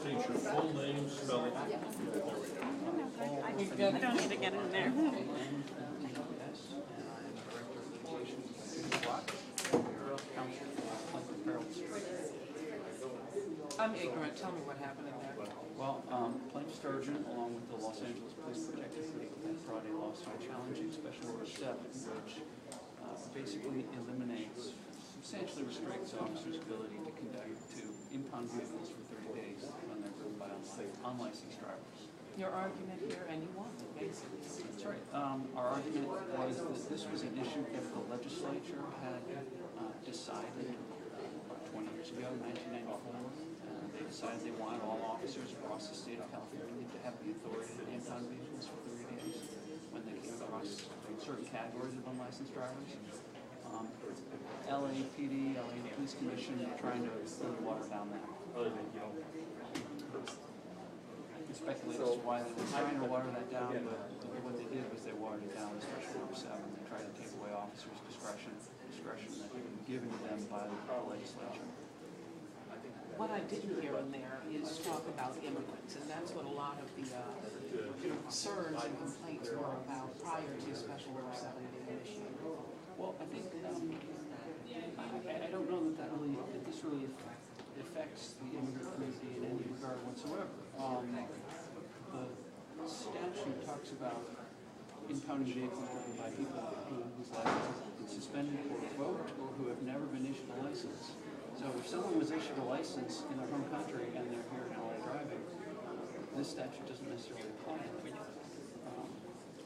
state your full name, spelling. I don't need to get in there. I'm ignorant. Tell me what happened in there. Well, Plaintiff Sturgeon, along with the Los Angeles Police Protective League, had brought a lawsuit challenging Special Order 7, which basically eliminates, substantially restricts officers' ability to impound vehicles for 30 days when they're driven by unlicensed drivers. Your argument here, and you won, basically. That's right. Our argument was that this was an issue that the legislature had decided about 20 years ago, 1994. They decided they wanted all officers across the state of California to have the authority to impound vehicles for 30 days when they came across certain categories of unlicensed drivers. LAPD, LA Police Commission, are trying to really water down that. I can speculate as to why they were trying to water that down, but what they did was they watered it down to Special Order 7. They tried to take away officers' discretion that had been given to them by the legislature. What I didn't hear in there is talk about immigrants, and that's what a lot of the concerns and complaints were about prior to Special Order 7 being issued. Well, I think I don't know that this really affects the immigrant community in any regard whatsoever. The statute talks about impounding vehicles driven by people whose licenses have been suspended or revoked or who have never been issued a license. So if someone was issued a license in their home country and they're here in LA driving, this statute doesn't necessarily apply to them.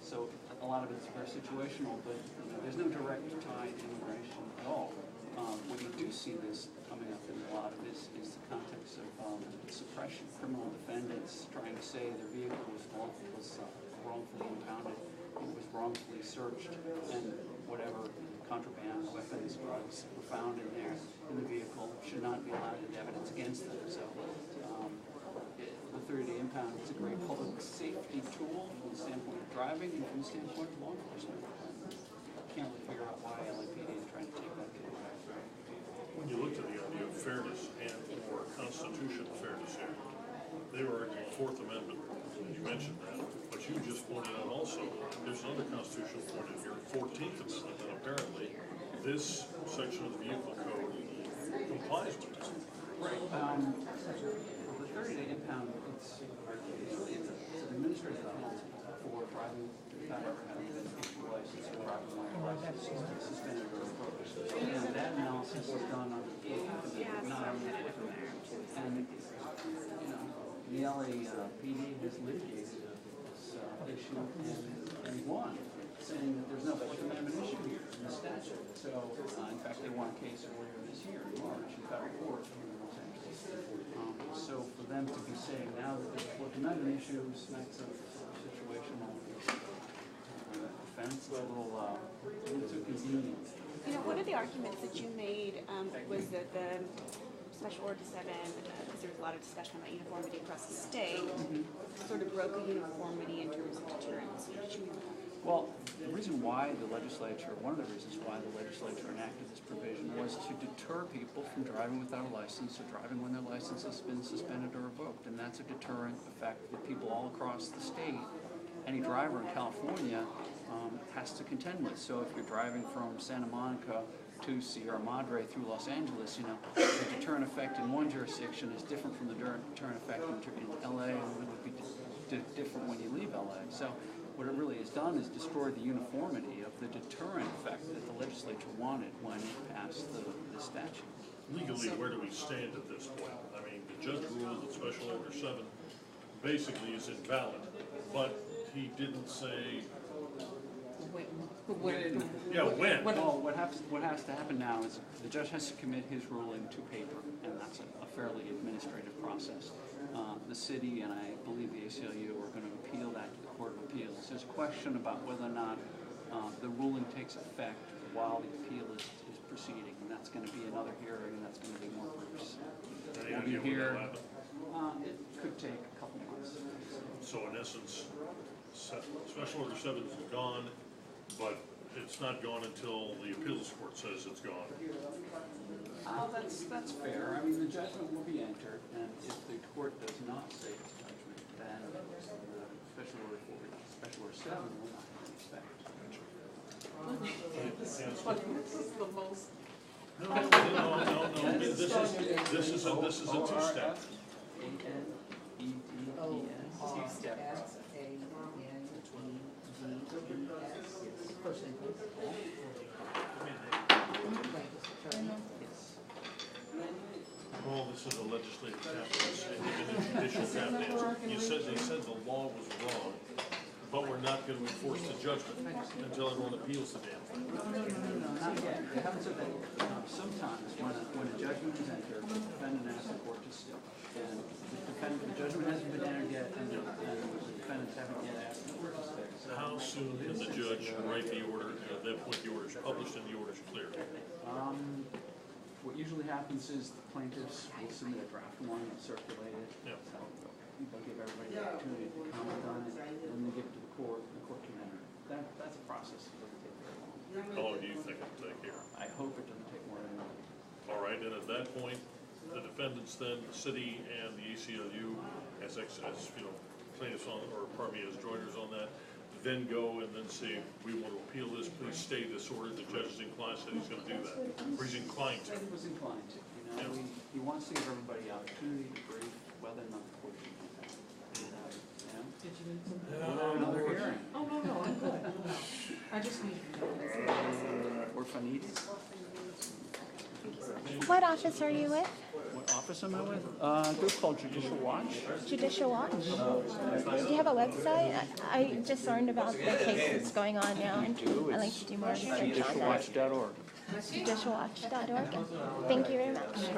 So a lot of it's very situational, but there's no direct tie to immigration at all. What you do see this coming up in a lot of this is the context of suppression. Criminal defendants trying to say their vehicle was wrongfully impounded, it was wrongfully searched, and whatever contraband, weapons, drugs were found in there in the vehicle should not be allowed as evidence against them. So the 30-day impound is a great public safety tool from the standpoint of driving and from the standpoint of law enforcement. I can't really figure out why LAPD is trying to take that tool. When you look at the idea of fairness and or constitutional fairness here, they were arguing Fourth Amendment. You mentioned that, but you just pointed out also there's another constitutional point in here, 14th Amendment, and apparently this section of the vehicle code complies with this. Right. The 30-day impound, it's an administrative penalty for driving without ever having been issued a license or driving while your license is suspended or revoked. And that analysis is done on the 14th Amendment, not on the 4th Amendment. And, the LAPD has litigated this issue and won, saying that there's no Fourth Amendment issue here in the statute. So, in fact, they won a case earlier this year in March in federal court here in Los Angeles. So for them to be saying now that there's a Fourth Amendment issue, smacks of situational defense, it's a little too convenient. One of the arguments that you made was that the Special Order 7, because there was a lot of discussion about uniformity across the state, sort of broke a uniformity in terms of deterrence. What did you mean by that? Well, the reason why the legislature, one of the reasons why the legislature enacted this provision was to deter people from driving without a license or driving when their license has been suspended or revoked. And that's a deterrent effect that people all across the state, any driver in California, has to contend with. So if you're driving from Santa Monica to Sierra Madre through Los Angeles, the deterrent effect in one jurisdiction is different from the deterrent effect in LA, and it would be different when you leave LA. So what it really has done is destroyed the uniformity of the deterrent effect that the legislature wanted when it passed the statute. Legally, where do we stand at this point? I mean, the judge ruled that Special Order 7 basically is invalid, but he didn't say. When? Well, what has to happen now is the judge has to commit his ruling to paper, and that's a fairly administrative process. The city and I believe the ACLU are going to appeal that to the Court of Appeals. There's a question about whether or not the ruling takes effect while the appeal is proceeding, and that's going to be another hearing, and that's going to be more groups. Any idea when that'll happen? It could take a couple months. So in essence, Special Order 7 is gone, but it's not gone until the appeals court says it's gone. That's fair. I mean, the judgment will be entered, and if the court does not say its judgment, then special order 7 will not have any effect. This is the most. No, this is a two-step. Two-step. First thing. Well, this is a legislative tap dance and a judicial tap dance. They said the law was wrong, but we're not gonna enforce the judgment until everyone appeals the damn thing. No, not yet. They haven't said that yet. Sometimes when a judgment is entered, the defendant asks the court to stay. And the judgment hasn't been entered yet, and the defendants haven't yet asked the court to stay. How soon can the judge write the order, and at that point the order's published and the order's clear? What usually happens is the plaintiffs will submit a draft one and circulate it. Yeah. So they'll give everybody the opportunity to comment on it, then they give it to the court can enter it. That's a process that doesn't take very long. How long do you think it'll take here? I hope it doesn't take more than a minute. All right, and at that point, the defendants then, the city and the ACLU, as you know, plaintiffs on, or pardon me, as joiners on that, then go and then say, we want to appeal this, please stay this order. The judge is inclined, said he's gonna do that, or he's inclined to. He was inclined to, you know, he wants to give everybody opportunity to brief whether or not the court should do that. Did you? Another hearing. Oh, no, I'm good. I just need to know. Orphanides. What office are you with? What office am I with? A group called Judicial Watch. Judicial Watch? Do you have a website? I just learned about the case that's going on now, and I'd like to do more research on that. Judicialwatch.org. Judicialwatch.org. Thank you very much.